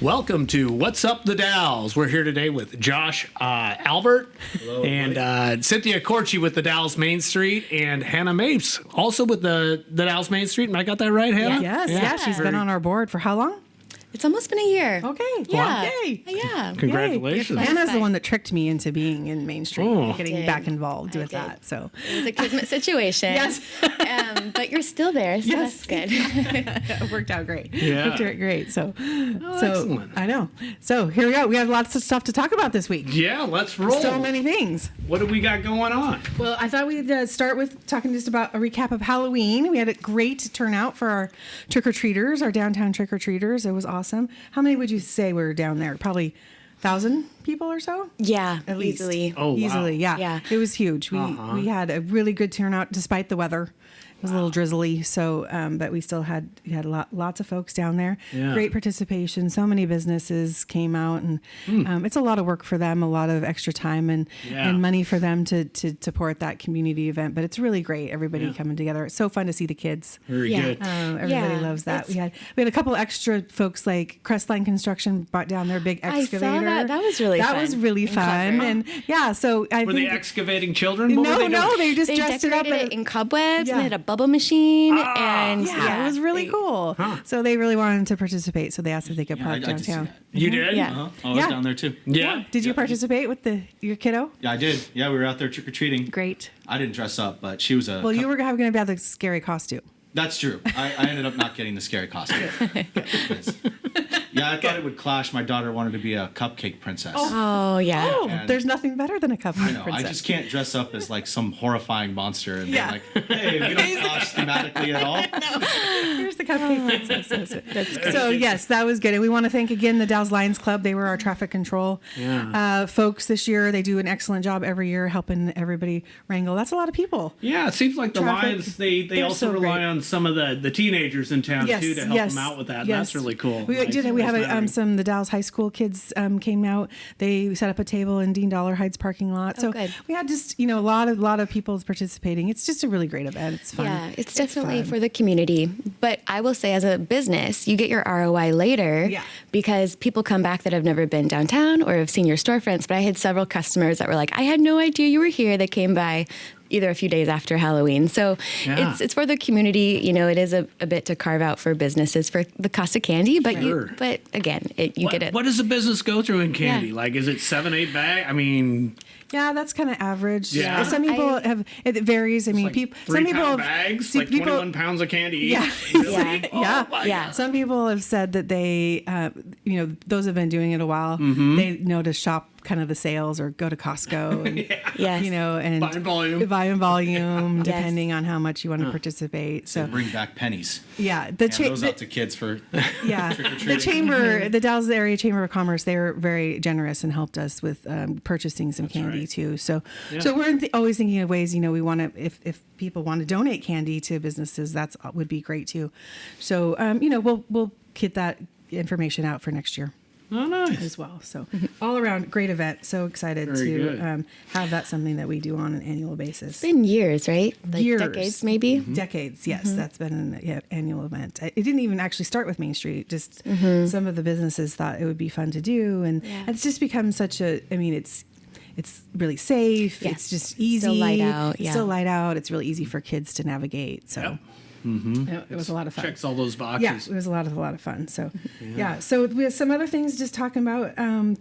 Welcome to What's Up the Dalles. We're here today with Josh Albert. Hello, and Cynthia Kortge with the Dalles Main Street, and Hannah Mapes also with the Dalles Main Street. Am I got that right, Hannah? Yes, yeah. She's been on our board for how long? It's almost been a year. Okay. Yeah. Wow. Yay. Yeah. Congratulations. Yay. Hannah's the one that tricked me into being in Main Street, getting did. back involved I with did. that. So It was a kismet situation. Yes. But you're still there, so Yes. that's good. it worked out great. Yeah. Worked out great. So excellent. I know. So here we go. We have lots of stuff to talk about this week. Yeah, let's roll. So many things. What do we got going on? Well, I thought we'd start with talking just about a recap of Halloween. We had a great turnout for our trick-or-treaters, our downtown trick-or-treaters. It was awesome. How many would you say were down there? Probably 1,000 people or so? Yeah, At least. easily. Oh, wow. Easily, yeah. Yeah. It was huge. We had a really good turnout despite the weather. It was a little drizzly, so but we still had lots of folks down there. Yeah. Great participation. So many businesses came out, and it's a lot of work for them, a lot of extra time and money for them to support that community event. But it's really great. Everybody coming together. It's so fun to see the kids. Very Yeah. good. Everybody loves that. We had a couple extra folks like Crestline Construction brought down their big I excavator. saw that. That was really fun. That was really And fun. clever. And yeah, so I Were think they excavating children? What were they doing? no, they just They dressed it up. decorated it in cobwebs, Yeah. and they had a bubble machine, and Yeah, it was really cool. So they really wanted to participate, so they asked if they could park I did see downtown. that. You did? Yeah. I was Yeah. down there too. Yeah. Did you participate with your kiddo? Yeah, I did. Yeah, we were out there trick or treating. Great. I didn't dress up, but she was a. Well, you were going to have the scary costume. That's true. I ended up not getting the scary costume. Yes. Yeah, I thought it would clash. My daughter wanted to be a cupcake princess. Oh, yeah. Oh, And- there's nothing better than a cupcake No, princess. I just can't dress up as like some horrifying monster and Yeah. be like, hey, we don't clash thematically at all. Here's the cupcake princess. That's great. So yes, that was good. And we want to thank again the Dalles Lions Club. They were our traffic control folks this year. They do an excellent job every year helping everybody wrangle. That's a lot of people. Yeah, it seems like the Traffic, Lions, they they're also so rely great. on some of the teenagers in town Yes, too to help them out with that. And yes. that's really cool. We did. We have some the Dalles High School kids came out. They set up a table in Dean Dollarhide's parking lot. So good. we had just a lot of people participating. It's just a really great event. It's fun. Yeah, it's definitely fun. for the community. But I will say, as a business, you get your ROI later because people come back that have never been downtown or have seen your storefronts. But I had several customers that were like, I had no idea you were here. They came by either a few days after Halloween. So it's for the community. It is a bit to carve out for businesses for the cost of candy. But but again, you get it. What does a business go through in candy? Yeah. Like, is it 7-8 bag? I mean, Yeah, that's kind of average. Yeah. Some people have it varies. I mean, like some people 3-pound have, bags, see, like 21 pounds of candy each. Yeah. Really? Yeah. Oh, my Yeah. God. Some people have said that they, those have been doing it a while. They know to shop kind of the sales or go to Costco and, Yes. and Buy in volume. buy in volume depending on how much you want to participate. So Bring back pennies. yeah, Hand those out to kids for the chamber, the Dalles Area Chamber of Commerce, they were very generous and helped us with purchasing some candy right. too. So we're always thinking of ways. We want to if people want to donate candy to businesses, that would be great too. So we'll get that information out for next year. Oh, nice. As well. So all around great event. So excited Very to good. have that something that we do on an annual basis. It's been years, right? Like Years. decades, maybe. Decades, yes. That's been an annual event. It didn't even actually start with Main Street. Just some of the businesses thought it would be fun to do. And it's just become such it's really safe. Yeah. It's just easy. Still light out, It's still light out. It's really easy for kids to navigate. So Yep. it was a lot of fun. Checks all those boxes. Yeah, it was a lot of fun. So, so we have some other things just talking about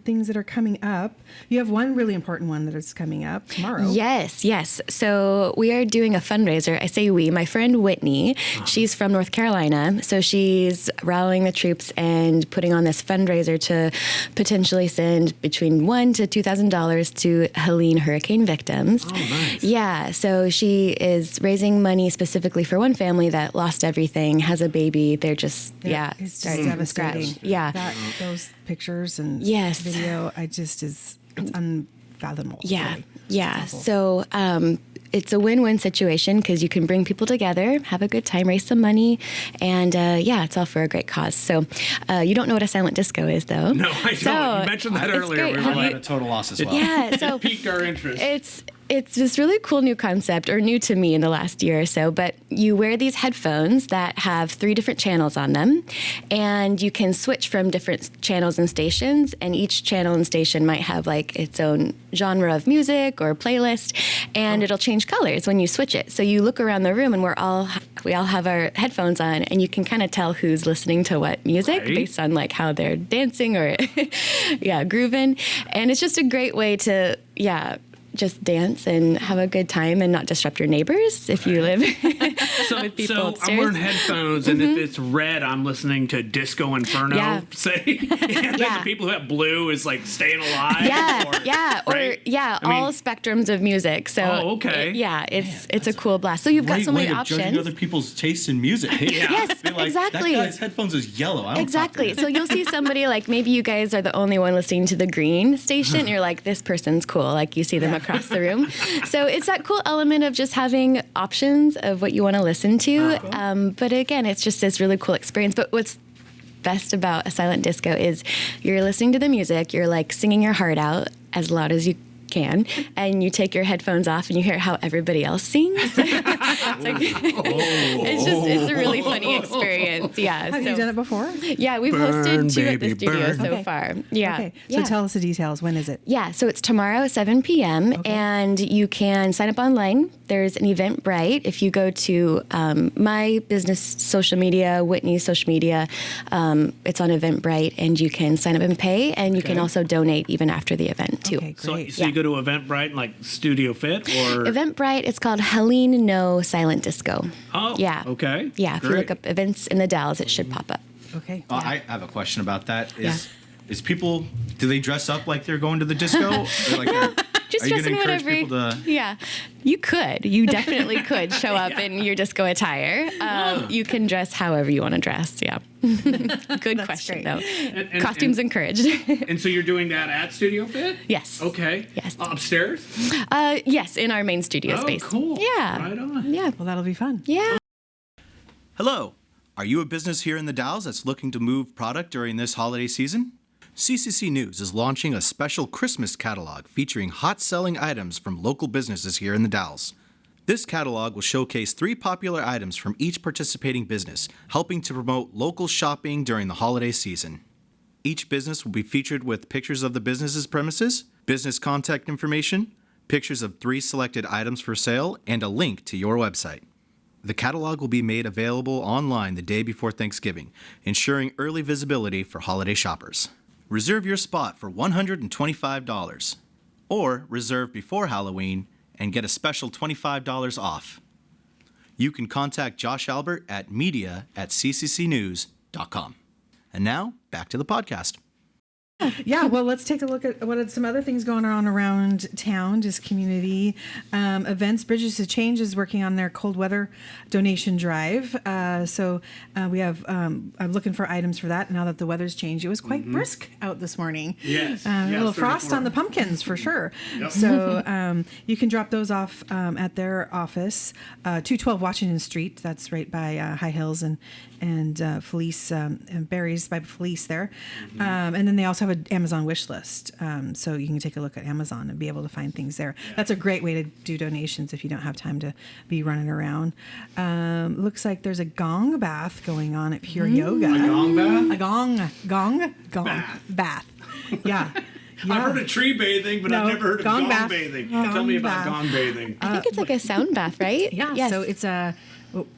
things that are coming up. You have one really important one that is coming up tomorrow. Yes. So we are doing a fundraiser. I say we. My friend Whitney, she's from North Carolina, so she's rallying the troops and putting on this fundraiser to potentially send between $1,000 to $2,000 to Helene hurricane victims. Oh, nice. Yeah. So she is raising money specifically for one family that lost everything, has a baby. They're just It's just starting from scratch. devastating. Yeah. Those pictures and Yes. video, it's unfathomable. Yeah. really. Yeah. It's awful. So it's a win-win situation because you can bring people together, have a good time, raise some money, and it's all for a great cause. So you don't know what a silent disco is, though. No, I don't. So, You mentioned that it's earlier. great. We I'm were at like, a total loss as well. Yeah. So it piqued our interest. It's this really cool new concept, or new to me in the last year or so, but you wear these headphones that have 3 different channels on them, and you can switch from different channels and stations, and each channel and station might have like its own genre of music or playlist, and it'll change colors when you switch it. So you look around the room and we all have our headphones on, and you can kind of tell who's listening to what music based on like how they're dancing or grooving. And it's just a great way to just dance and have a good time and not disrupt your neighbors if you live with people so upstairs. I'm wearing headphones, and if it's red, I'm listening to Disco Inferno, say. And then the people who have blue is like Staying Alive. All spectrums of music. So it's a cool blast. So you've got so many options. Judging other people's taste in music. Yes, Be like, exactly. That guy's headphones is yellow. I don't Exactly. So you'll see somebody like maybe you guys are the only one listening to the green station. And you're like, this person's cool. Like you see them across the room. So it's that cool element of just having options of what you want to listen to. But again, it's just this really cool experience. But what's best about a silent disco is you're listening to the music, you're like singing your heart out as loud as you can, and you take your headphones off and you hear how everybody else sings. It's a really funny experience. Yeah. Have you done it before? Yeah, we've hosted 2 at the studio so far. Yeah. Okay. So tell us the details. When is it? Yeah, so it's tomorrow, 7 p.m., and you can sign up online. There's an Eventbrite. If you go to my business social media, Whitney's social media, it's on Eventbrite, and you can sign up and pay, and you can also donate even after the event, too. Okay, great. So you go to Eventbrite and like Studio Fit or Eventbrite, it's called Helene No Silent Disco. Oh, yeah. Okay. Yeah, if you look up events in the Dalles, it should pop up. Okay. I have a question about that. Is people, do they dress up like they're going to the disco? Or like Just are you dress in gonna encourage whatever. people to? Yeah, you could. You definitely could show up in your disco attire. You can dress however you want to dress. Yeah. Good question, great. though. And Costumes encouraged. And so you're doing that at Studio Fit? Yes. Okay. Yes. Upstairs? Yes, in our main studio space. Cool. Yeah. Right on. Yeah. Well, that'll be fun. Yeah. Hello. Are you a business here in the Dalles that's looking to move product during this holiday season? CCC News is launching a special Christmas catalog featuring hot-selling items from local businesses here in the Dalles. This catalog will showcase 3 popular items from each participating business, helping to promote local shopping during the holiday season. Each business will be featured with pictures of the business's premises, business contact information, pictures of 3 selected items for sale, and a link to your website. The catalog will be made available online the day before Thanksgiving, ensuring early visibility for holiday shoppers. Reserve your spot for $125, or reserve before Halloween and get a special $25 off. You can contact Josh Albert at media@cccnews.com. And now, back to the podcast. Yeah, well, let's take a look at what are some other things going on around town, just community events. Bridges to Change is working on their cold weather donation drive. So we have, I'm looking for items for that now that the weather's changed. It was quite brisk out this morning. Yes. A little frost 34. on the pumpkins for sure. Yep. So you can drop those off at their office, 212 Washington Street. That's right by High Hills and Felice, and Barry's by Felice there. And then they also have an Amazon wish list. So you can take a look at Amazon and be able to find things there. Yeah. That's a great way to do donations if you don't have time to be running around. Looks like there's a gong bath going on at Pure Yoga. A gong bath? A gong bath. Yeah. I've heard of tree bathing, but I've never heard of gong bath. bathing. Gong Tell me about bath. gong bathing. I think it's like a sound bath, right? Yeah. Yes. So it's a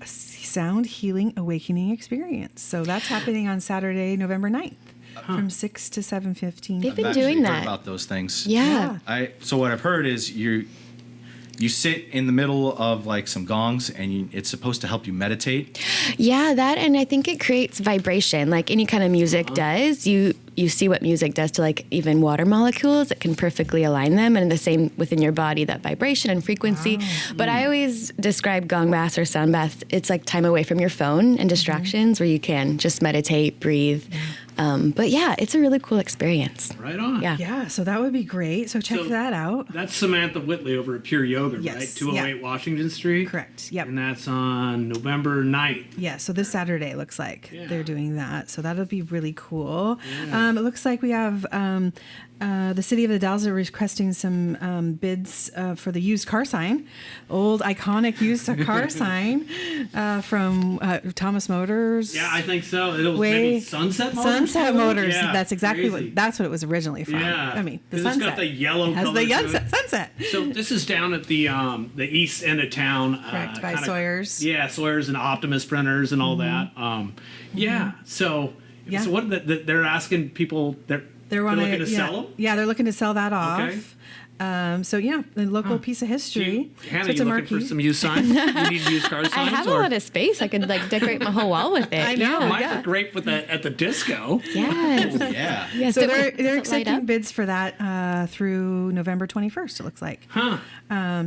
sound healing awakening experience. So that's happening on Saturday, November 9th. From 6 to 7:15. They've been I've actually doing heard that. about those things. Yeah. So what I've heard is you sit in the middle of like some gongs, and it's supposed to help you meditate. Yeah, that, and I think it creates vibration, like any kind of music does. You see what music does to like even water molecules. It can perfectly align them, and the same within your body, that vibration and frequency. But I always describe gong baths or sound baths. It's like time away from your phone and distractions, where you can just meditate, breathe. But yeah, it's a really cool experience. Right on. Yeah. Yeah, so that would be great. So check So that out. That's Samantha Whitley over at Pure Yoga, Yes, right? 208 yeah. Washington Street. Correct. Yep. And that's on November 9th. Yeah, so this Saturday looks like Yeah. they're doing that. So that'll be really cool. It looks like we have The city of the Dalles are requesting some bids for the used car sign, old iconic used car sign from Thomas Motors. Yeah, I think so. It was maybe Sunset Motors. Sunset Motors. Yeah, that's exactly crazy. what it was originally from. Yeah, I mean, the 'cause sunset. It's got the yellow has color. the sunset. So this is down at the east end of town. Correct, by Sawyer's. Yeah, Sawyer's and Optimus printers and all that. Yeah. So Yeah. so what they're asking people they're looking to sell them. Yeah, they're looking to sell that off. Okay. So yeah, a local piece of history. Hannah, so it's you a looking for marquee. some used signs? You need used car signs? I have a lot of space. I could like decorate my whole wall with it. I know. Might yeah. look great with at the disco. Yes. Yeah. Yes. So Does they're it light accepting up? bids for that through November 21st. It looks like. Huh.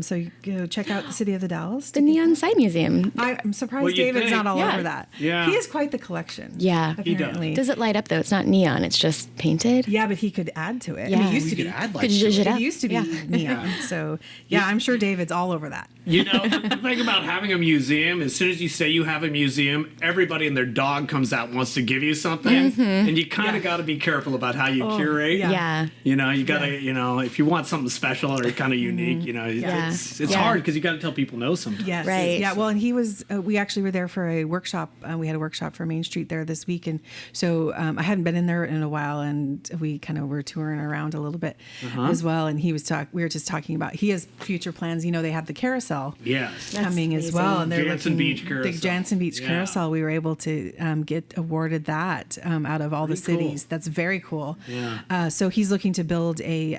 So you go check out the City of the Dalles. The Neon Sign Museum. I'm surprised Well, you'd David's think. not all Yeah. over that. Yeah. He has quite the collection. Yeah. He does. Apparently. Does it light up though? It's not neon. It's just painted. Yeah, but he could add to it. Yeah. And it used You to could be. add Could lights to zhuzh it. it up. It used to be Yeah. neon. So yeah, I'm sure David's all over that. You know, the thing about having a museum, as soon as you say you have a museum, everybody and their dog comes out and wants to give you something. And you kind of got to be careful about how you curate. yeah. Yeah. You know, you got to, you know, if you want something special or kind of unique, you know, Yeah. it's Yeah. hard because you got to tell people no sometimes. Yes. Right. Yeah. Well, and he was. We actually were there for a workshop. We had a workshop for Main Street there this week, and so I hadn't been in there in a while, and we kind of were touring around a little bit as well. And he was we were just talking about he has future plans. You know, they have the carousel. Yes. Coming as amazing. well, and they're Jansen looking Beach Carousel. the Jansen Beach Yeah. Carousel. We were able to get awarded that out of all the Pretty cool. cities. That's very cool. Yeah. So he's looking to build a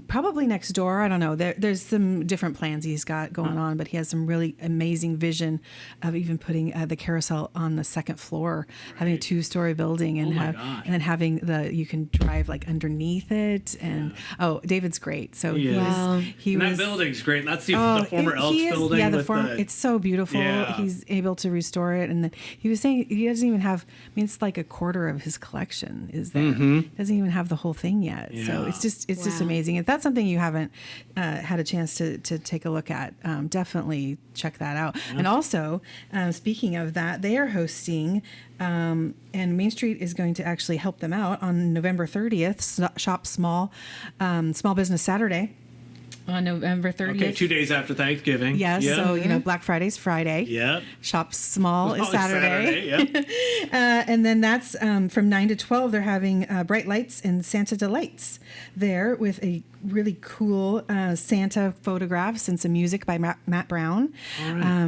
probably next door. I don't know. There's some different plans he's got going on, but he has some really amazing vision of even putting the carousel on the second floor, having a 2-story building, and my gosh. and then having you can drive like underneath it. And David's great. So He is. Wow. he And was. that building's great. That's the former he Elks is- building. Yeah, with it's so beautiful. Yeah. He's able to restore it, and then he was saying he doesn't even have. I mean, it's like a quarter of his collection is there. Doesn't even have the whole thing yet. So Yeah. it's just Wow. amazing. If that's something you haven't had a chance to take a look at, definitely check that out. And also, speaking of that, they are hosting. And Main Street is going to actually help them out on November 30th. Shop Small, Small Business Saturday. On November 30th. Okay, 2 days after Thanksgiving. Yes, Yep. so Black Friday's Friday. Yep. Shop Small is Oh, Saturday. Yep. And then that's from 9 to 12. They're having bright lights and Santa Delights there with a really cool Santa photographs and some music by Matt Brown.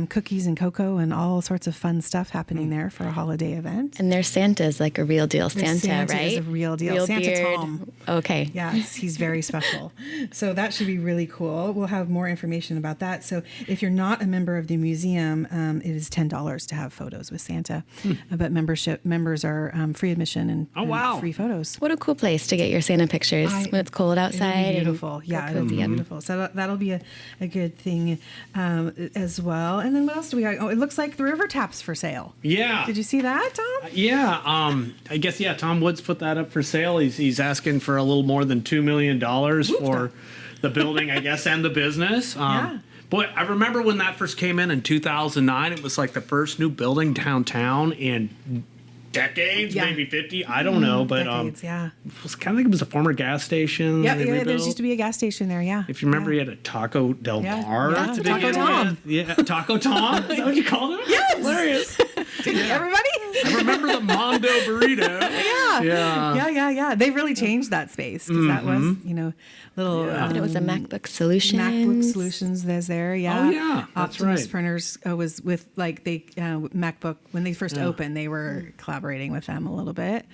Cookies and cocoa and all sorts of fun stuff happening there for a holiday event. And their Santa's like a real deal Santa, Santa right? is a real deal. Real Santa beard. Tom. Okay. Yes, he's very special. So that should be really cool. We'll have more information about that. So if you're not a member of the museum, it is $10 to have photos with Santa. But members are free admission and, wow. and free photos. What a cool place to get your Santa pictures when it's cold outside. It'll be and beautiful. go Yeah, it'll cozy be up. beautiful. So that'll be a good thing as well. And then what else do we got? Oh, it looks like the river tap's for sale. Yeah. Did you see that, Tom? Yeah, I guess Tom Woods put that up for sale. He's asking for a little more than $2 million for the building, I guess, and the business. Yeah. Boy, I remember when that first came in 2009. It was like the first new building downtown in decades, Yeah. maybe 50. I don't know, but Decades, yeah. it was kind of like it was a former gas station. Yeah, they there's rebuilt. used to be a gas station there, yeah. If you remember, yeah. he had a Taco Del Yeah. Mar Yeah, to Taco begin Tom. with. Yeah, Taco Tom. Is that what you called him? Yes. Hilarious. Everybody? I remember the Mondo burrito. Yeah. They've really changed that space because that was, little And it was a MacBook Solutions. MacBook Solutions. There's there, yeah. Oh, yeah, that's Optimus right. Printers was with MacBook when they first opened. They were collaborating with them a little bit,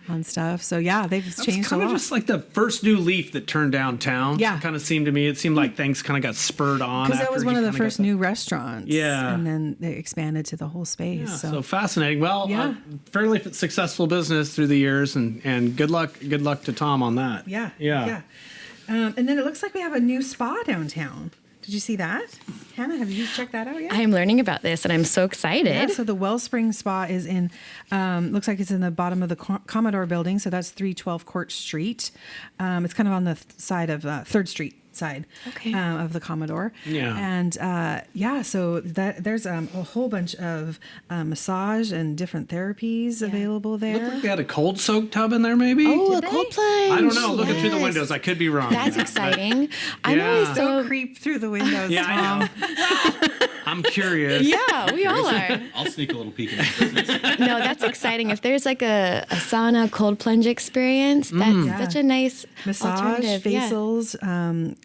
on stuff. So yeah, they've It's changed a kind of lot. just like the first new leaf that turned downtown. Yeah. Kind of seemed to me. It seemed like things kind of got spurred on. Because that was after one he of the kinda got first new restaurants. Yeah. and then they expanded to the whole space. Yeah, so. so fascinating. Well, Yeah. fairly successful business through the years, and good luck to Tom on that. Yeah. And then it looks like we have a new spa downtown. Did you see that? Hannah, have you checked that out yet? I'm learning about this and I'm so excited. Yeah, so the Wellspring Spa is in, looks like it's in the bottom of the Commodore building. So that's 312 Court Street. It's kind of on the side of 3rd Street. side Okay. of the Commodore. Yeah. And so there's a whole bunch of massage and different therapies available there. Looked like they had a cold soak tub in there, maybe. Oh, a cold plunge. I don't know. Looking through the Yes. windows, I could be wrong. That's exciting. I'm Yeah. always Don't so. creep through the windows, Yeah, Tom. I know. I'm curious. Yeah, we all are. I'll sneak a little peek in the business. No, that's exciting. If there's like a sauna cold plunge experience, that's Yeah. such a nice Massage, alternative. Yeah. facials,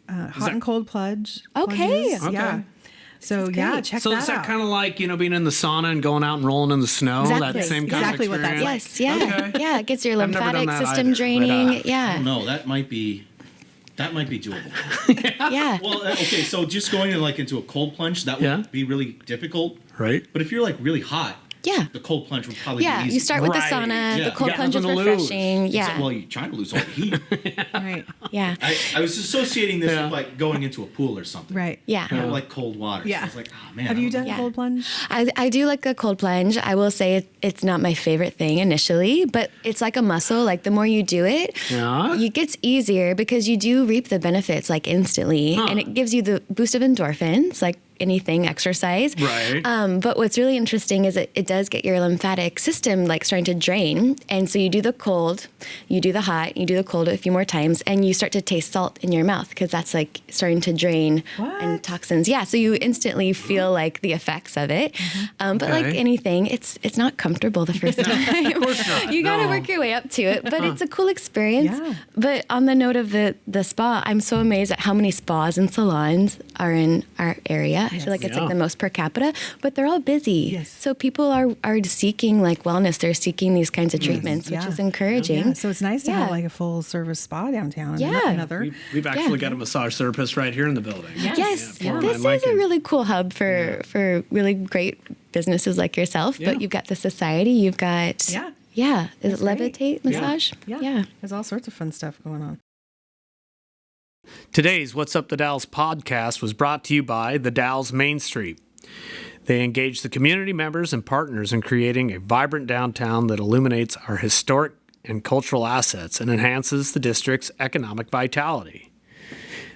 hot and cold plunge. Okay. plunges. Yeah. Okay. So great. check So that is that out. kind of like, being in the sauna and going out and rolling in the snow? Exactly. That same kind Exactly of what that's experience? like. Yes, yeah. Okay. Yeah, it gets your I've never done lymphatic that system either, but, draining. I Yeah. don't know. That might be doable. Yeah. Well, okay, so just going into a cold plunge, that would Yeah. be really difficult. Right. But if you're really hot, Yeah. the cold plunge would probably Yeah, be easy. you start with the Right. sauna. Yeah. The cold Yeah, plunge is nothing to lose. refreshing. Yeah. Well, you're trying to lose all the heat. Right. Yeah. I was associating this Yeah. with going into a pool or something. Right. Yeah. I don't like cold water. So Yeah. I was like, oh man. Have I you don't done know. Yeah. cold plunge? I do like a cold plunge. I will say it's not my favorite thing initially, but it's like a muscle. Like the more you do it, Yeah. it gets easier because you do reap the benefits instantly, and it gives you the boost of endorphins, like anything exercise. Right. But what's really interesting is it does get your lymphatic system starting to drain, and so you do the cold, you do the hot, you do the cold a few more times, and you start to taste salt in your mouth because that's starting to drain and What? toxins. Yeah, so you instantly feel the effects of it. But like Okay. anything, it's not comfortable the first time. Of course not, You got to no. work your way up to it, but it's a cool experience. Yeah. But on the note of the spa, I'm so amazed at how many spas and salons are in our area. I feel like it's Yeah. the most per capita, but they're all busy. Yes. So people are seeking wellness. They're seeking these kinds of treatments, which Yeah. is encouraging. Yeah. So it's nice to have Yeah. a full service spa downtown. and Yeah. Another. We've actually Yeah. got a massage therapist right here in the building. Yes, Yeah, this I is like a it. really cool hub for really great businesses like yourself. Yeah. But you've got the society. You've got Yeah. yeah. Is it That's great. levitate massage? Yeah. There's all sorts of fun stuff going on. Today's What's Up the Dalles podcast was brought to you by the Dalles Main Street. They engage the community members and partners in creating a vibrant downtown that illuminates our historic and cultural assets and enhances the district's economic vitality.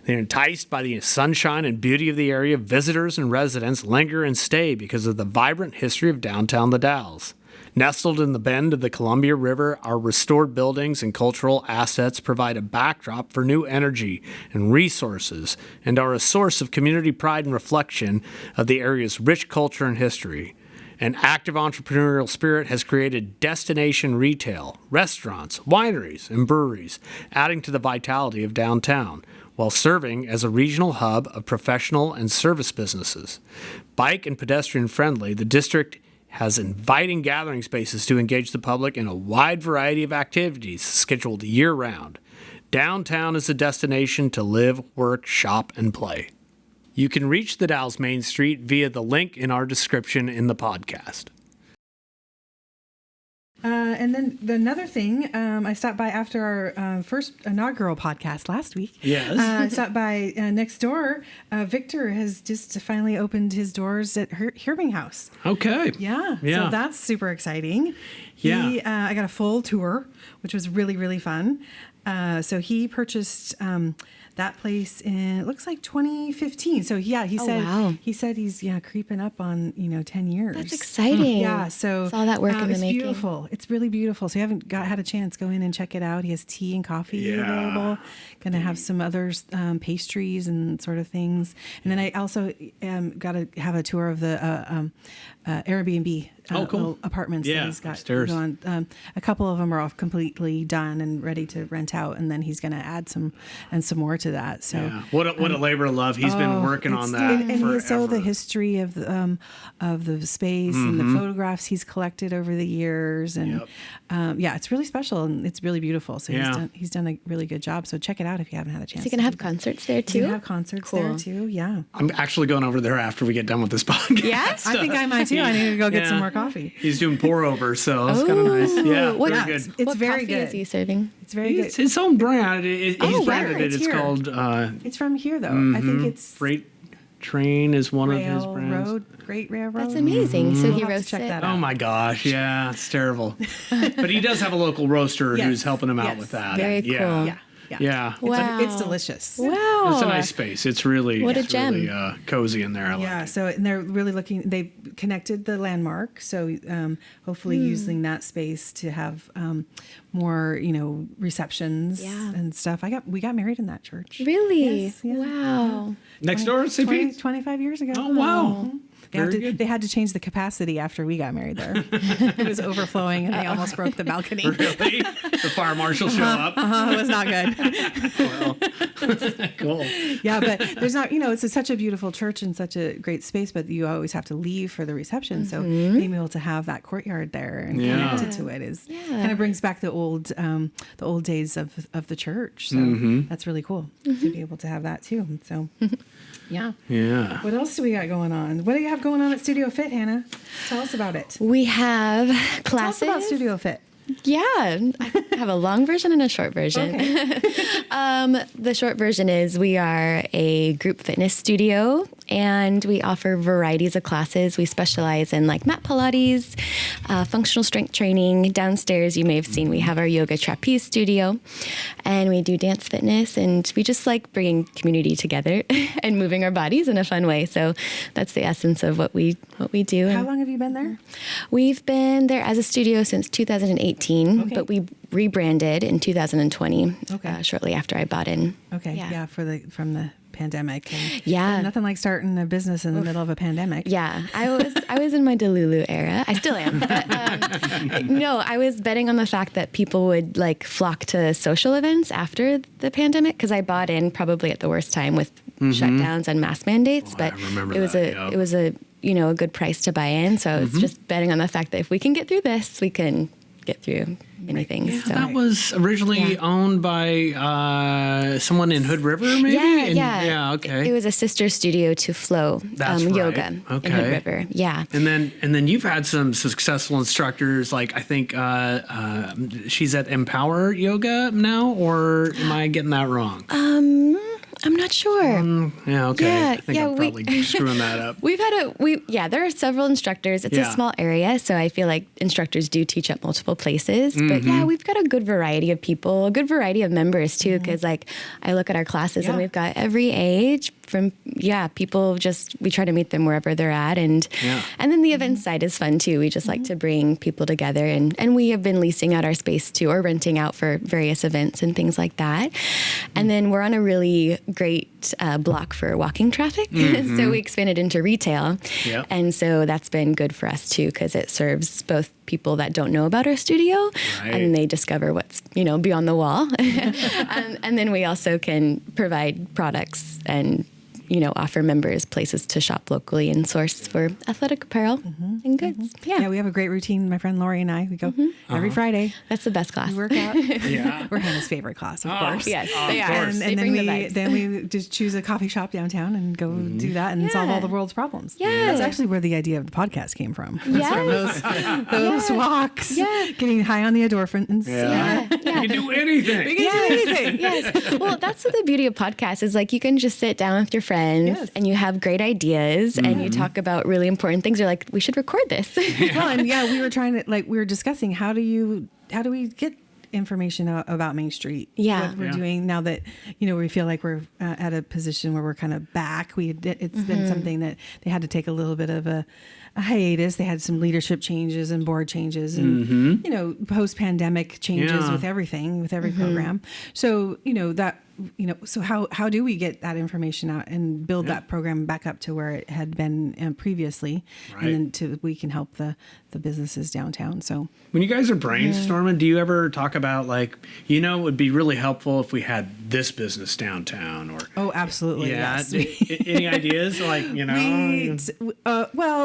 They're enticed by the sunshine and beauty of the area. Visitors and residents linger and stay because of the vibrant history of downtown the Dalles. Nestled in the bend of the Columbia River, our restored buildings and cultural assets provide a backdrop for new energy and resources and are a source of community pride and reflection of the area's rich culture and history. An active entrepreneurial spirit has created destination retail, restaurants, wineries, and breweries, adding to the vitality of downtown, while serving as a regional hub of professional and service businesses. Bike and pedestrian friendly, the district has inviting gathering spaces to engage the public in a wide variety of activities scheduled year-round. Downtown is a destination to live, work, shop, and play. You can reach the Dalles Main Street via the link in our description in the podcast. And then another thing, I stopped by after our first inaugural podcast last week. Yes. I stopped by next door. Victor has just finally opened his doors at Herbing House. Okay. Yeah. Yeah. So that's super exciting. Yeah. I got a full tour, which was really, really fun. So he purchased that place in, it looks like 2015. So yeah, he said wow. he's creeping up on 10 years. That's exciting. Yeah, so it's all that work in the it's making. beautiful. It's really beautiful. So you haven't had a chance, go in and check it out. He has tea and coffee Yeah. available. Going to have some other pastries and sort of things. And then I also got to have a tour of the Airbnb Oh, cool. little apartments Yeah, that he's got upstairs. going. A couple of them are all completely done and ready to rent out, and then he's going to add some more to that. So. Yeah. What a labor of love. He's been working on that And he forever. has so the history of the space and the photographs he's collected over the years, and it's really special and it's really beautiful. So Yeah. he's done a really good job. So check it out if you haven't had a chance. Is he gonna have concerts there He's too? gonna have concerts there Cool. too. Yeah, I'm actually going over there after we get done with this podcast. Yes? I think I might too. I need to go get some Yeah. more coffee. He's doing pour over, so it's kind of nice. Yeah, What- very Yeah, good. it's what very coffee good. is he serving? It's very It's good. his own brand. He's Oh, branded where? it. It's It's here. called It's from here though. I think it's Freight Train is one of his brands. Railroad, Great Railroad. That's amazing. So We'll he have to roasts check it. that Oh out. my gosh, yeah, it's terrible. But he does have a local roaster Yes, who's helping him out yes. with that. Very yeah. cool. Yeah. Yeah. Wow. It's delicious. Wow. It's a nice space. It's really, What a it's gem. really cozy in there. I like Yeah, it. so and they're really looking. They've connected the landmark, so hopefully using that space to have more, receptions Yeah. and stuff. We got married in that church. Really? Yes, yeah. Wow. Next door, CP? 25 years ago. Oh, wow. They had to change the capacity after we got married there. It was overflowing and they almost broke the balcony. Really? The fire marshal show up? It was not good. Well, cool. Yeah, but there's not, it's such a beautiful church and such a great space, but you always have to leave for the reception. So being able to have that courtyard there and connected to it is kind of brings back the old days of the church. So that's really cool to be able to have that too. So yeah. Yeah. What else do we got going on? What do you have going on at Studio Fit, Hannah? Tell us about it. We have classes. Tell us about Studio Fit. Yeah, I have a long version and a short version. Okay. The short version is we are a group fitness studio and we offer varieties of classes. We specialize in like mat Pilates, functional strength training. Downstairs, you may have seen, we have our yoga trapeze studio and we do dance fitness, and we just like bringing community together and moving our bodies in a fun way. So that's the essence of what we do. How long have you been there? We've been there as a studio since 2018, Okay. but we rebranded in 2020, Okay. Shortly after I bought in. Okay. Yeah, from the pandemic. And Yeah. nothing like starting a business in the middle of a pandemic. Yeah, I was in my Delulu era. I still am. But, no, I was betting on the fact that people would like flock to social events after the pandemic, because I bought in probably at the worst time with shutdowns and mask mandates. But I remember it was that, yeah. it was a a good price to buy in. So I was just betting on the fact that if we can get through this, we can get through many things. So. That was originally owned by someone in Hood River, maybe? Yeah, okay. It was a sister studio to Flow That's right. Yoga in Okay. Hood River. Yeah. And then you've had some successful instructors, like I think she's at Empower Yoga now, or am I getting that wrong? I'm not sure. Yeah, okay. Yeah, I think I'm probably screwing that up. There are several instructors. It's a small area, so I feel like instructors do teach at multiple places. But yeah, we've got a good variety of people, a good variety of members too, because like I look at our classes and we've got every age from people, just we try to meet them wherever they're at, and then the event side is fun too. We just like to bring people together, and we have been leasing out our space too, or renting out for various events and things like that. And then we're on a really great block for walking traffic, so we expanded into retail, and so that's been good for us too, because it serves both people that don't know about our studio, and they discover what's beyond the wall, and then we also can provide products and offer members places to shop locally and source for athletic apparel and goods. Yeah, we have a great routine. My friend Lori and I, we go every Friday. That's the best class. We work out. Yeah. We're Hannah's favorite class, of course. Yes, Of they are. course. And They then bring the we vibes. just choose a coffee shop downtown and go do that and solve all the world's problems. Yeah. That's actually where the idea of the podcast came from. Yes. Those walks. Yeah. Getting high on the endorphins. Yeah. You can do anything. We can do anything. Yes. Well, that's what the beauty of podcasts is. Like, you can just sit down with your friends and you have great ideas and you talk about really important things. You're like, we should record this. Well, and we were discussing how do we get information about Main Street? Yeah. What we're doing now that we feel like we're at a position where we're kind of back. It's been something that they had to take a little bit of a hiatus. They had some leadership changes and board changes and post pandemic changes with everything, with every program. So so how do we get that information out and build that program back up to where it had been previously, and then we can help the businesses downtown. So When you guys are brainstorming, do you ever talk about it would be really helpful if we had this business downtown, or absolutely, yes. Any ideas? Well,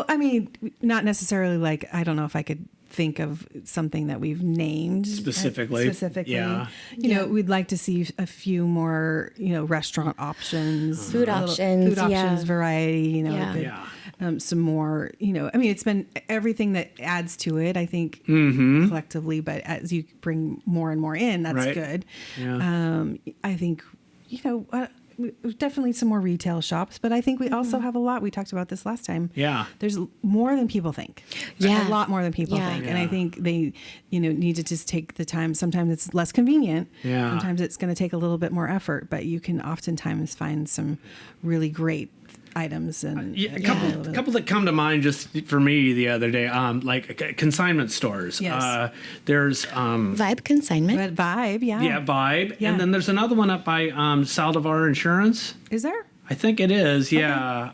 I mean, not necessarily I don't know if I could think of something that we've named specifically. Yeah. We'd like to see a few more, restaurant options, Food options, variety, Yeah. some more, it's been everything that adds to it, I think, collectively, but as you bring more and more in, that's Right. good. Yeah. I think, definitely some more retail shops, but I think we also have a lot. We talked about this last time. Yeah. There's more than people think. Yeah. A lot more than people Yeah. think. And I think they, need to just take the time. Sometimes it's less convenient. Yeah. Sometimes it's going to take a little bit more effort, but you can oftentimes find some really great items. And Yeah, a couple that come to mind just for me the other day, like consignment stores. Yes. There's Vibe consignment. But Vibe, yeah. Vibe, Yeah. and then there's another one up by Saldivar Insurance. Is there? I think it is, yeah.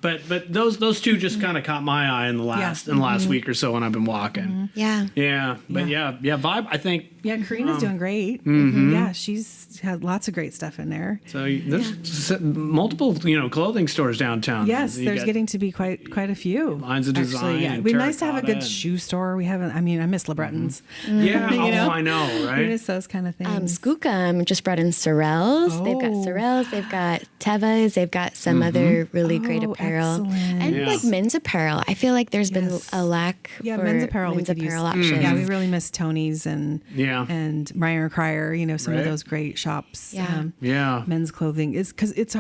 But those two just kind of caught my eye in the last week or so when I've been walking. Yeah. Yeah, but yeah, Vibe. I think. Yeah, Karina's doing great. Yeah, she's had lots of great stuff in there. So there's multiple, clothing stores downtown. Yes, You there's got getting to be quite a few. Lines of Design Yeah, and it'd be nice to have a Terracotta good and- shoe store. We haven't. I mean, I miss LeBreton's. Yeah, You I know, I right? miss those kind of things. Skookum just brought in Sorels. They've got Oh. Sorels. They've got Tevas. They've got some other really great Oh, apparel. excellent. And Yeah. like men's apparel. I feel like there's been Yes. a lack Yeah, for men's apparel. We could use. options. Yeah, we really miss Tony's and Yeah. and Meyer and Cryer. Some Right. of those great shops. Yeah. Yeah. Men's clothing is because it's.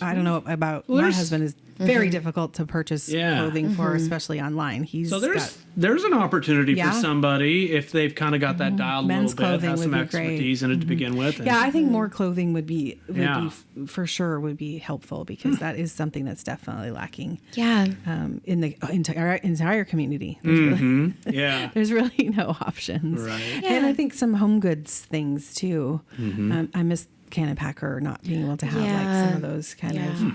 I don't know about my there's- husband is very difficult to purchase Yeah. clothing for, especially online. He's So got. there's an opportunity Yeah. for somebody if they've kind of got that dialed a Men's little bit, clothing has would some be great. expertise in it to begin with. and- Yeah, I think more clothing would be Yeah. for sure would be helpful because that is something that's definitely lacking Yeah. in the entire community. There's really no options. Right. And I Yeah. think some home goods things too. I miss Cannon Packer not being able to have like some of those kind of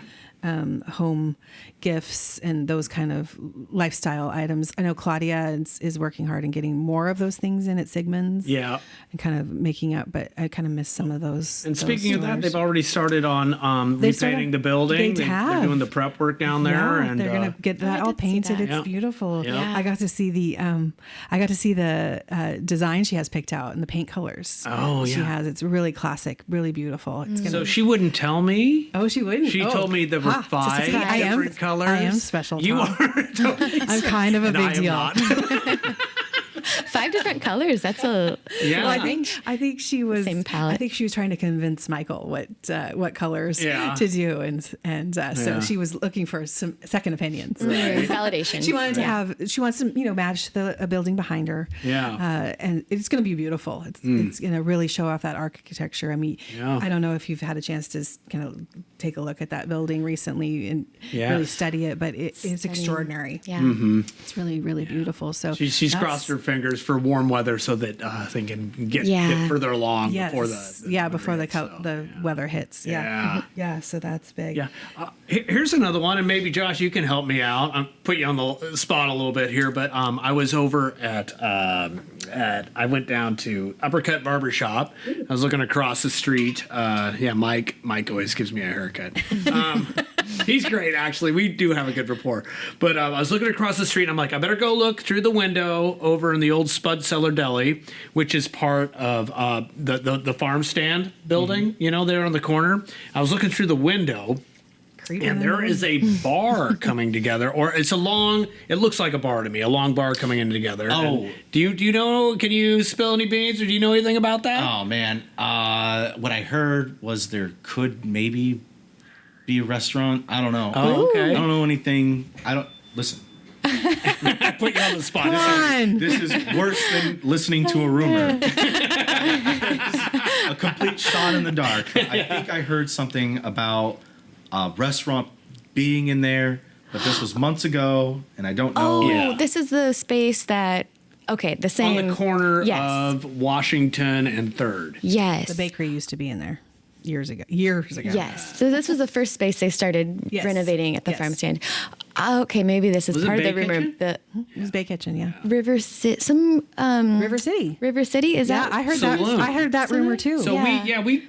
home gifts and those kind of lifestyle items. I know Claudia is working hard and getting more of those things in at Sigmund's. Yeah. And kind of making up, but I kind of miss some of those. And those speaking of that, stores. they've already started on They repainting started- the building. they have. They're doing the prep work down there, Yeah, and they're gonna get that I all did see painted. that. It's Yeah. beautiful. Yeah. I got to see the design she has picked out and the paint colors. Oh, she yeah. has. It's really classic, really beautiful. It's gonna. so she wouldn't tell me. Oh, she wouldn't. She Oh. told me there were Ha, five just a- different colors. I am special. You Tom. are. I'm kind of a and big I am deal. not. 5 different colors. That's a Yeah. Well, I think she was. Same palette. I think she was trying to convince Michael what colors Yeah. to do, and so Yeah. she was looking for some second opinions. validation. She wanted to Yeah. have. She wants to match a building behind her. Yeah. And it's going to be beautiful. It's going to really show off that architecture. I mean, Yeah. I don't know if you've had a chance to kind of take a look at that building recently and Yes. really study it, but it is extraordinary. Yeah. It's really, really beautiful. So She's that's- crossed her fingers for warm weather so that they can get Yeah. further along Yes. before before the so, the weather hits. Yeah. Yeah. So that's big. Yeah. Here's another one, and maybe Josh, you can help me out. I'm put you on the spot a little bit here, but I was over at I went down to Uppercut Barbershop. I was looking across the street. Mike always gives me a haircut. He's great, actually. We do have a good rapport. But I was looking across the street, and I'm like, I better go look through the window over in the old Spud Cellar Deli, which is part of the farm stand building, there on the corner. I was looking through the window, and there is a bar coming together, or it looks like a bar to me, a long bar coming in together. Oh. And do you know, can you spill any beans, or do you know anything about that? Oh man, what I heard was there could maybe be a restaurant. I don't know. Oh, okay. I don't know anything. I don't listen. I put you on the spot. Come on. This is worse than listening to a rumor. A complete shot in the dark. I think I heard something about a restaurant being in there, but this was months ago, and I don't know. Oh, Yeah. this is the space that. Okay, the same. On the corner Yes. of Washington and 3rd. Yes. The bakery used to be in there years ago. Yes. So this was the first space they started Yes. renovating at the Yes. farm stand. Okay, maybe this is Was it part of the Bay rumor. Kitchen? The It was Bay Kitchen, yeah. River City, River City. River City is Yeah, that? I heard Saloon. that. I heard that rumor too. So Yeah. we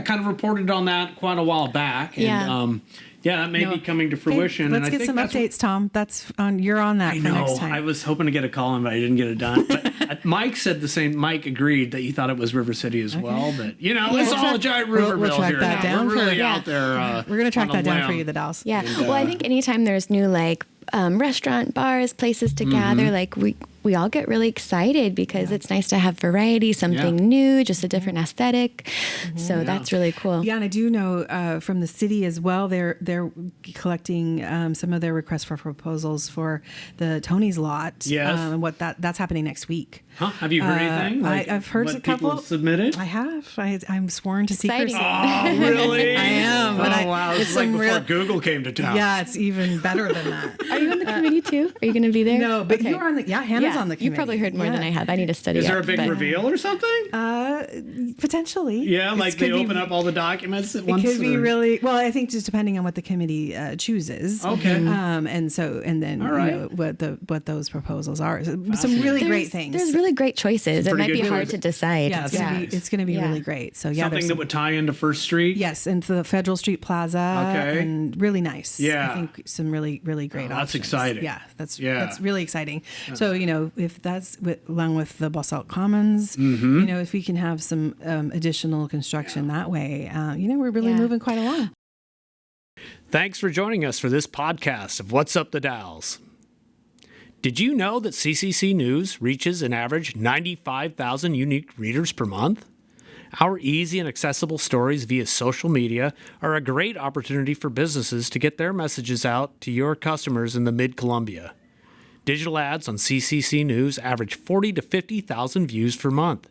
kind of reported on that quite a while back. And, Yeah. that may be coming to fruition. Okay, let's and I get think some that's updates, Tom. You're on that I for know. next time. I was hoping to get a call in, but I didn't get it done. But Mike said the same. Mike agreed that he thought it was River City as well. But it's all a giant rumor we'll mill track here. that now. down We're really for- out there. We're gonna track on a that down for limb. you, the Dalles. Yeah. Well, I think anytime there's new restaurant, bars, places to gather. Like we all get really excited because it's nice to have variety, something new, just a different aesthetic. So that's really cool. Yeah, and I do know from the city as well, they're collecting some of their requests for proposals for the Tony's lot. Yes. And what that's happening next week. Huh? Have you heard anything? I've heard what a couple. people have submitted? I have. I'm sworn to secrecy. Exciting. Oh, really? I am. But Oh, wow. It's like some before Google came to town. Yeah, it's even better than that. Are you on the committee too? Are you going to be there? No, but Okay. you're on the. Yeah, Hannah's on the committee. You probably heard more than I have. I need to study. Is there a up, big but- reveal or something? Potentially. Yeah, like they open up all the documents at once? It could be or- really well. I think just depending on what the committee chooses. Okay. And then All right. what those proposals are. Some really great things. There's really great choices. It Pretty might be good hard choice. to decide. Yeah, it's going to be really great. So yeah, Something there's that would tie into First Street? yes, into the Federal Street Plaza. Okay. And really nice. Yeah. I think some really great. Oh, that's options. exciting. Yeah, that's Yeah. really exciting. So if that's along with the Basalt Commons, if we can have some additional construction that way, we're really moving quite along. Thanks for joining us for this podcast of What's Up the Dalles. Did you know that CCC News reaches an average 95,000 unique readers per month? Our easy and accessible stories via social media are a great opportunity for businesses to get their messages out to your customers in the Mid-Columbia. Digital ads on CCC News average 40 to 50,000 views per month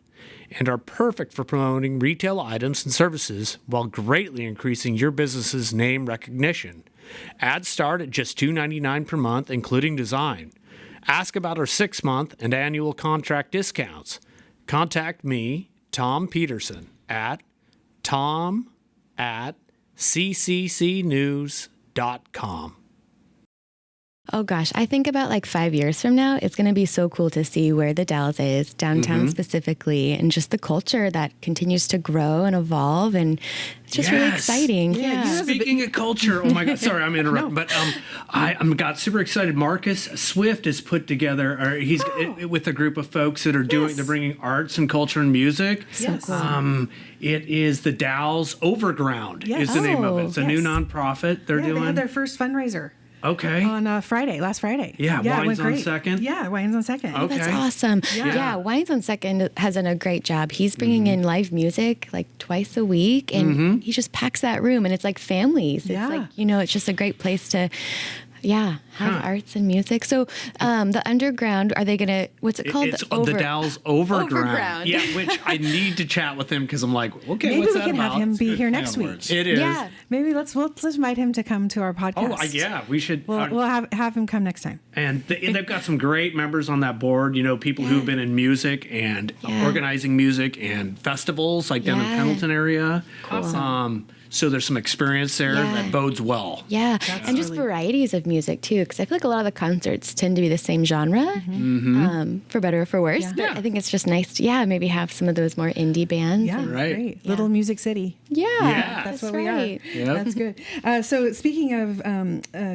and are perfect for promoting retail items and services while greatly increasing your business's name recognition. Ads start at just $2.99 per month, including design. Ask about our 6-month and annual contract discounts. Contact me, Tom Peterson, at tom@cccnews.com. Oh gosh, I think about like 5 years from now, it's going to be so cool to see where the Dalles is, downtown specifically, and just the culture that continues to grow and evolve. And it's just really exciting. Yeah. Speaking of culture, oh my God, sorry, I'm interrupting, but I got super excited. Marcus Swift has put together, or he's with a group of folks that are they're bringing arts and culture and music. Yes. It is the Dalles Overground is the name of it. It's a new nonprofit they're doing. They had their first fundraiser. Okay. On last Friday. Yeah, it Wines went on great. Second. Yeah, Wines on Second. Okay. That's awesome. Yeah. Yeah, Wines on Second has done a great job. He's bringing in live music like twice a week, and he just packs that room, and it's like families. Yeah. It's like, it's just a great place to, have arts and music. So the underground, are they going to, what's it called? It's the Dalles Overground. Overground. Yeah, which I need to chat with him because I'm like, okay, Maybe what's we that can about? have him be good here play next on week. words. It is. Yeah. Maybe let's invite him to come to our podcast. Oh, yeah, we should. We'll have him come next time. And they've got some great members on that board, people who've been in music and organizing music and festivals like down in the Pendleton area. Awesome. So there's some experience there that bodes well. Yeah, and just varieties of music too, because I feel like a lot of the concerts tend to be the same genre, for better or for worse. Yeah. But I think it's just nice to, maybe have some of those more indie bands. Yeah, and- Right. great. Little Music City. Yeah. That's what right. we are. That's good. So speaking of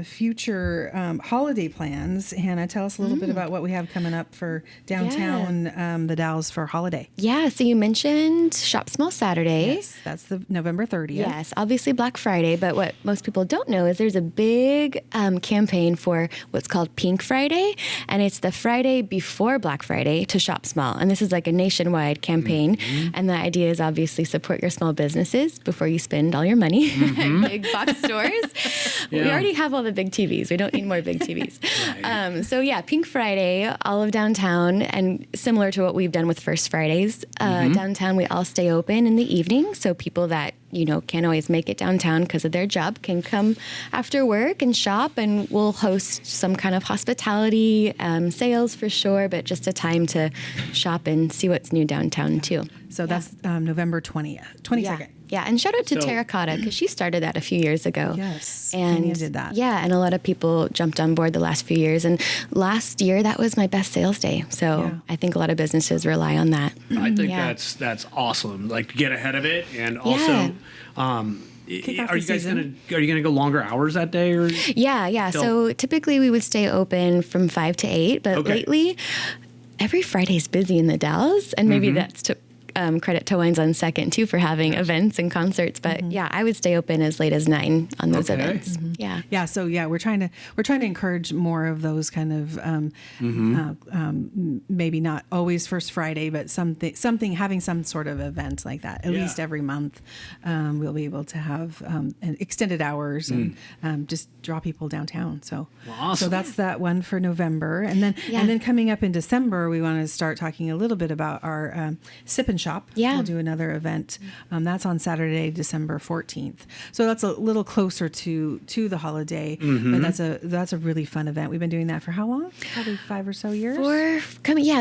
future holiday plans, Hannah, tell us a little bit about what we have coming up for downtown, the Dalles for holiday. Yeah, so you mentioned Shop Small Saturday. Yes, that's the November 30th. Yes, obviously Black Friday, but what most people don't know is there's a big campaign for what's called Pink Friday, and it's the Friday before Black Friday to shop small. And this is like a nationwide campaign, and the idea is obviously support your small businesses before you spend all your money at big box stores. We already have all the big TVs. We don't need more big TVs. So yeah, Pink Friday, all of downtown, and similar to what we've done with First Fridays, downtown we all stay open in the evening, so people that can't always make it downtown because of their job can come after work and shop, and we'll host some kind of hospitality sales for sure, but just a time to shop and see what's new downtown too. So that's November 22nd. Yeah, and shout out to Terracotta because she started that a few years ago. Yes, and Tanya did that. Yeah, and a lot of people jumped on board the last few years. And last year, that was my best sales day. So I think a lot of businesses rely on that. I think that's awesome. Like to get ahead of it, and also, are you guys gonna go longer hours that day or? Yeah. So typically we would stay open from 5 to 8, but lately every Friday's busy in the Dalles, and maybe that's credit to Wines on Second too for having events and concerts. But yeah, I would stay open as late as 9 on those events. Yeah. Yeah. So yeah, we're trying to encourage more of those kind of maybe not always First Friday, but something having some sort of event like that at least every month. We'll be able to have extended hours and just draw people downtown. So awesome. So that's that one for November, and then coming up in December, we want to start talking a little bit about our Sip and Shop. Yeah. We'll do another event. That's on Saturday, December 14th. So that's a little closer to the holiday, but that's a really fun event. We've been doing that for how long? Probably 5 or so years.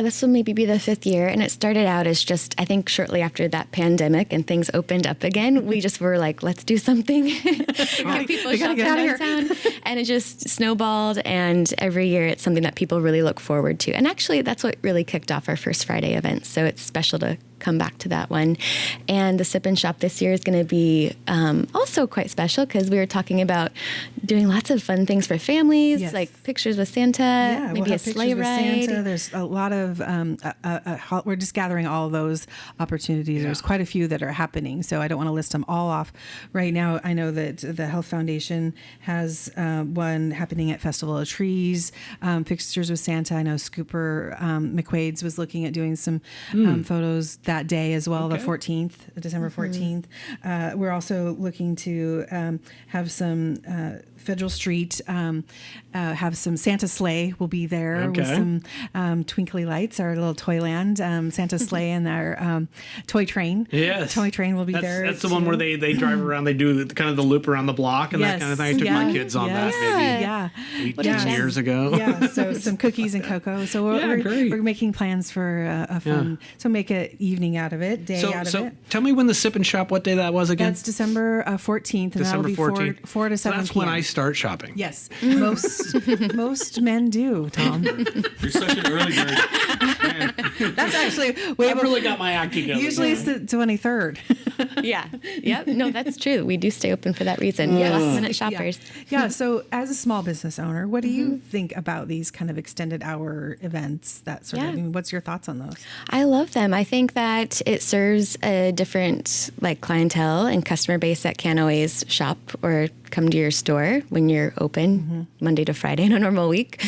This will maybe be the 5th year, and it started out as just, I think, shortly after that pandemic and things opened up again. We just were like, let's do something. Get people shopping downtown, and it just snowballed. And every year, it's something that people really look forward to. And actually, that's what really kicked off our First Friday event. So it's special to come back to that one. And the Sip and Shop this year is going to be also quite special because we were talking about doing lots of fun things for families, like pictures with Santa, maybe a sleigh ride. There's a lot of, we're just gathering all those opportunities. There's quite a few that are happening, so I don't want to list them all off right now. I know that the Health Foundation has one happening at Festival of Trees, Pictures with Santa. I know Scooper McQuaid's was looking at doing some photos that day as well, the 14th, December 14th. We're also looking to have some Federal Street, have some Santa sleigh will be there with some twinkly lights, our little Toyland, Santa sleigh and our toy train. Yes. Toy train will be there. That's the one where they drive around, they do kind of the loop around the block and that kind of thing. I took my kids on that maybe 18 years ago. Yeah, so some cookies and cocoa. So we're making plans for a fun, so make an evening out of it, day out of it. Tell me when the Sip and Shop, what day that was again? That's December 14th, and that'll be 4 to 7 so that's p.m. when I start shopping. Yes, most men do, Tom. You're such an early bird. That's actually I've really got my act together. Usually it's the 23rd. Yeah. Yep. No, that's true. We do stay open for that reason. Last minute shoppers. Yeah. So as a small business owner, what do you think about these kind of extended hour events? That sort of. I mean, what's your thoughts on those? I love them. I think that it serves a different clientele and customer base that can't always shop or come to your store when you're open Monday to Friday in a normal week.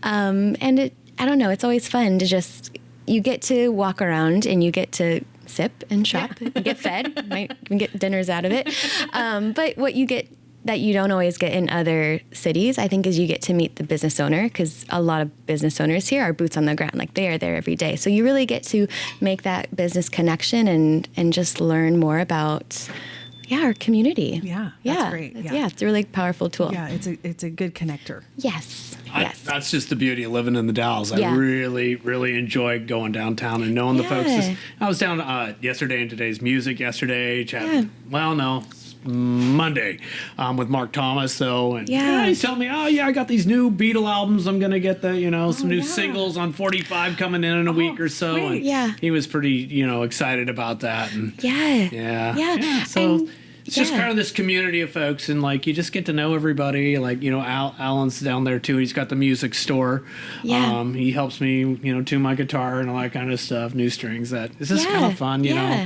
And I don't know, it's always fun to just, you get to walk around and you get to sip and shop and get fed, might even get dinners out of it. But what you get that you don't always get in other cities, I think, is you get to meet the business owner, because a lot of business owners here are boots on the ground. Like, they are there every day. So you really get to make that business connection and just learn more about our community. Yeah, that's great. Yeah, it's a really powerful tool. Yeah, it's a good connector. Yes. That's just the beauty of living in the Dalles. I really, really enjoy going downtown and knowing the folks. I was down yesterday and today's music yesterday. Monday with Mark Thomas, though. And he's telling me, I got these new Beatle albums. I'm going to get the, some new singles on 45 coming in a week or so. Great. And he was pretty, excited about that. And Yeah. So it's just kind of this community of folks, and you just get to know everybody. Alan's down there too. He's got the music store. He helps me, tune my guitar and all that kind of stuff, new strings. It's just kind of fun,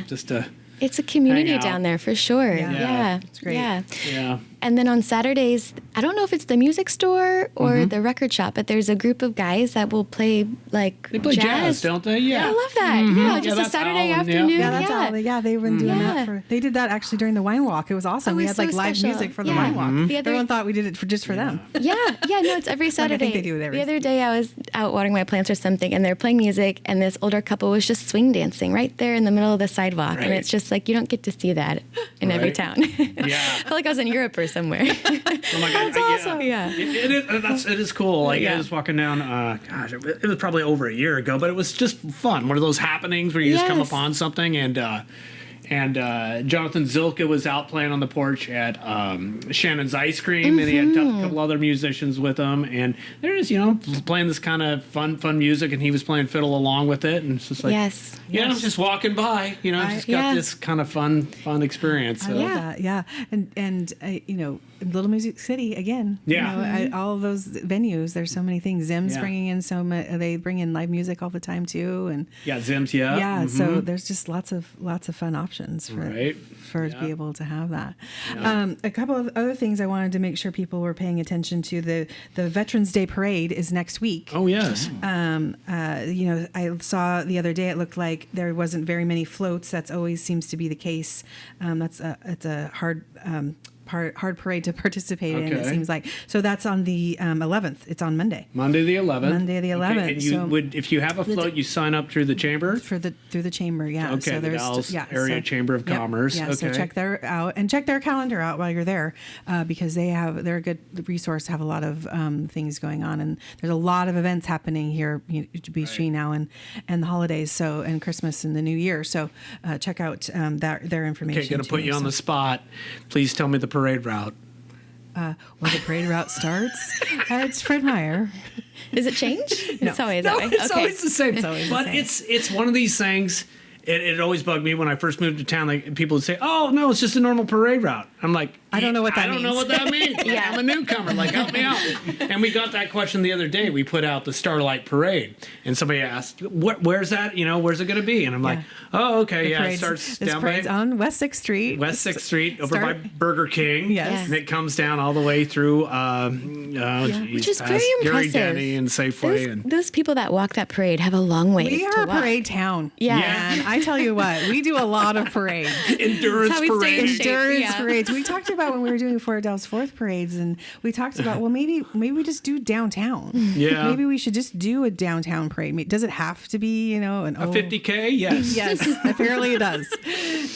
just to. It's a community down there for sure. Yeah. It's great. Yeah. And then on Saturdays, I don't know if it's the music store or the record shop, but there's a group of guys that will play they play jazz, don't they? Yeah. I love that. Yeah, just a Saturday afternoon. Yeah, that's all. Yeah, they've been doing that they did that actually during the wine walk. It was awesome. We had live music for the wine walk. Everyone thought we did it just for them. No, it's every Saturday. I think they do it every. The other day I was out watering my plants or something, and they're playing music, and this older couple was just swing dancing right there in the middle of the sidewalk, and it's just you don't get to see that in every town. I felt like I was in Europe or somewhere. Oh my God! That's awesome. Yeah. It is cool. I was walking down. It was probably over a year ago, but it was just fun. One of those happenings where you just come upon something, and Jonathan Zilka was out playing on the porch at Shannon's Ice Cream, and he had a couple other musicians with him, and they're just playing this kind of fun music, and he was playing fiddle along with it, and it's just just walking by, got this kind of fun experience. So. I love that. Yeah, and Little Music City again. Yeah. You know, all of those venues. There's so many things. Zim's Yeah. bringing in they bring in live music all the time too, and Yeah, Zims, yeah. yeah. So there's just lots of fun options for Right. to be able to have that. A couple of other things I wanted to make sure people were paying attention to. The Veterans Day Parade is next week. Oh, yes. You know, I saw the other day, it looked like there wasn't very many floats. That's always seems to be the case. It's a hard parade to participate in, it Okay. seems like. So that's on the 11th. It's on Monday. Monday the 11th. Monday the 11th. Okay. And you So- would, if you have a float, you sign up through the chamber? Through the chamber, yeah. Okay, so the Dalles Area Chamber of yep, Commerce. Yeah, so Okay. check their calendar out while you're there, because they're a good resource to have a lot of things going on, and there's a lot of events happening here between now and the holidays, so and Christmas and the New Year. So check out their information. Okay, going to put too, you on so. the spot. Please tell me the parade route. Well, the parade route starts at Fred Meyer. Does it change? It's always that No, way. it's Okay. always the same. always the But same. it's one of these things. It always bugged me when I first moved to town. Like people would say, "Oh no, it's just a normal parade route." I'm like, I don't know what that I don't know means. what that means. Yeah. I'm a newcomer. Like, help me out. And we got that question the other day. We put out the Starlight Parade, and somebody asked, "Where's that? You know, where's it going to be?" And I'm like, "Oh, okay, yeah, it starts this down by parade's on West 6th Street. West 6th Street over by Start- Burger King. Yes. And it comes down all the way through, Which is past very Gary impressive. Denny and Safeway. and Those people that walk that parade have a long ways We to are a walk. parade town. Yeah. And I tell you what, we do a lot of parades. endurance That's how we stay in parade. shape. Endurance Yeah. parades. We talked about when we were doing Fort Dalles 4th parades, and we talked about, well, maybe we just do downtown. Yeah. Maybe we should just do a downtown parade. Does it have to be, an A 50K? Yes. Yes, apparently it does.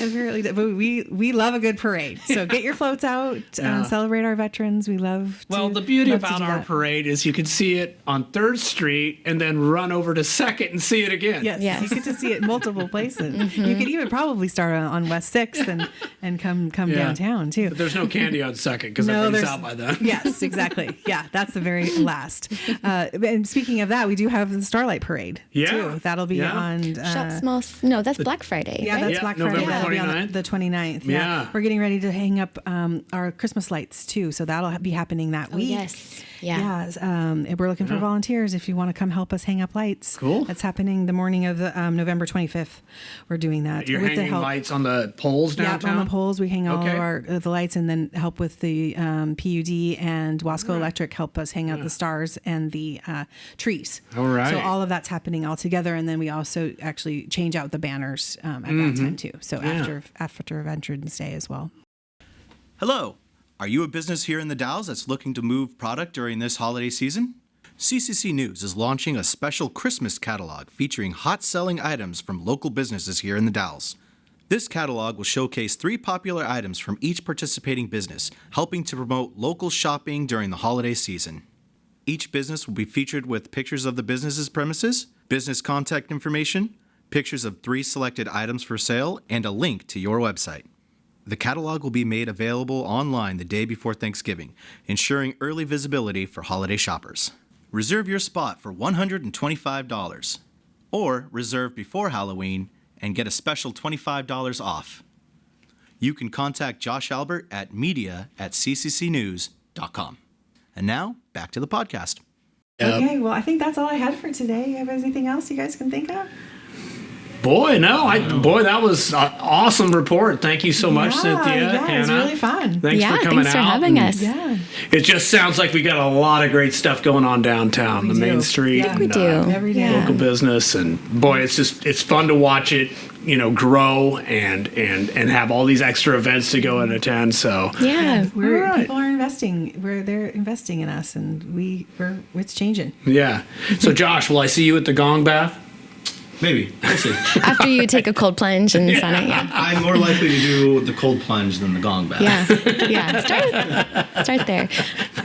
Apparently, but we love a good parade. So get your floats out, Yeah. celebrate our veterans. We love. Well, the beauty love to about do our that. parade is you can see it on 3rd Street and then run over to 2nd and see it again. Yes, Yes. you get to see it multiple places. You could even probably start on West 6th and come Yeah. downtown too. But there's no candy on 2nd because everybody's there's- out by then. Yes, exactly. Yeah, that's the very last. And speaking of that, we do have the Starlight Parade. Yeah. too. That'll be Yeah. on. Shop small. No, that's Black Friday. Yeah, right? that's Yeah, Black Friday. November That'll be on 29th. the 29th. Yeah. We're getting ready to hang up our Christmas lights too, so that'll be happening that week. Yes. Yeah. And we're looking for volunteers if you want to come help us hang up lights. Cool. That's happening the morning of the November 25th. We're doing that You're with the hanging help. lights on the poles downtown? Yeah, on the poles we hang all Okay. of our the lights, and then help with the PUD and Wasco Electric help us hang out the stars and the trees. All right. So all of that's happening all together, and then we also actually change out the banners at that time too. So after Veterans Day as well. Hello. Are you a business here in the Dalles that's looking to move product during this holiday season? CCC News is launching a special Christmas catalog featuring hot-selling items from local businesses here in the Dalles. This catalog will showcase 3 popular items from each participating business, helping to promote local shopping during the holiday season. Each business will be featured with pictures of the business's premises, business contact information, pictures of 3 selected items for sale, and a link to your website. The catalog will be made available online the day before Thanksgiving, ensuring early visibility for holiday shoppers. Reserve your spot for $125, or reserve before Halloween and get a special $25 off. You can contact Josh Albert at media@cccnews.com. And now, back to the podcast. Okay, well, I think that's all I had for today. You have anything else you guys can think of? Boy, that was an awesome report. Thank you so much, Cynthia, Yeah, Hannah. it's really fun. Thanks for coming thanks for out. having and us. Yeah, It just sounds like we got a lot of great stuff going on downtown, We the do. main street. Yeah. and, We do. every day. Local business, and boy, it's fun to watch it, grow and have all these extra events to go and attend. So Yeah. All right. People are investing. They're investing in us, and it's changing. yeah. So Josh, will I see you at the Gong Bath? Maybe. We'll see. After you take a cold plunge and sun it, yeah. I'm more likely to do the cold plunge than the gong bath. Yeah. Yeah. Start there.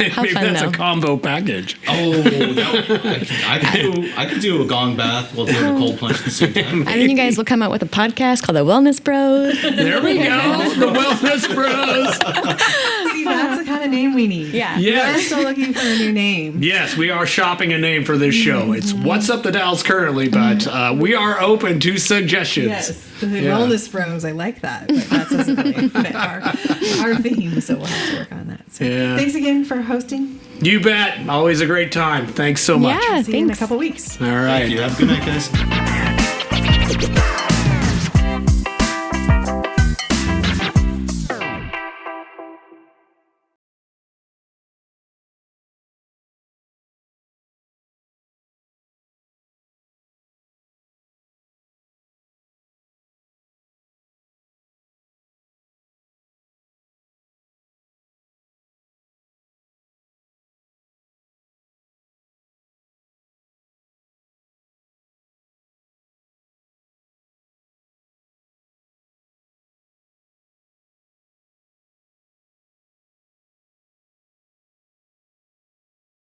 How Maybe fun that's though. a combo package. Oh, I could do a gong bath while doing a cold plunge at the same time. And then you guys will come out with a podcast called The Wellness Bros. There we go. The Wellness Bros. See, See, that's the kind of name we need. Yeah. We're Yes. still looking for a new name. Yes, we are shopping a name for this show. It's What's Up the Dalles currently, but we are open to suggestions. Yes, the Wellness Bros. I like that, but that doesn't really fit our theme, so we'll have to work on that. So Yeah. thanks again for hosting. You bet. Always a great time. Thanks so much. Yeah, See you in a thanks. couple weeks. All right. Thank you. Have a good night, guys.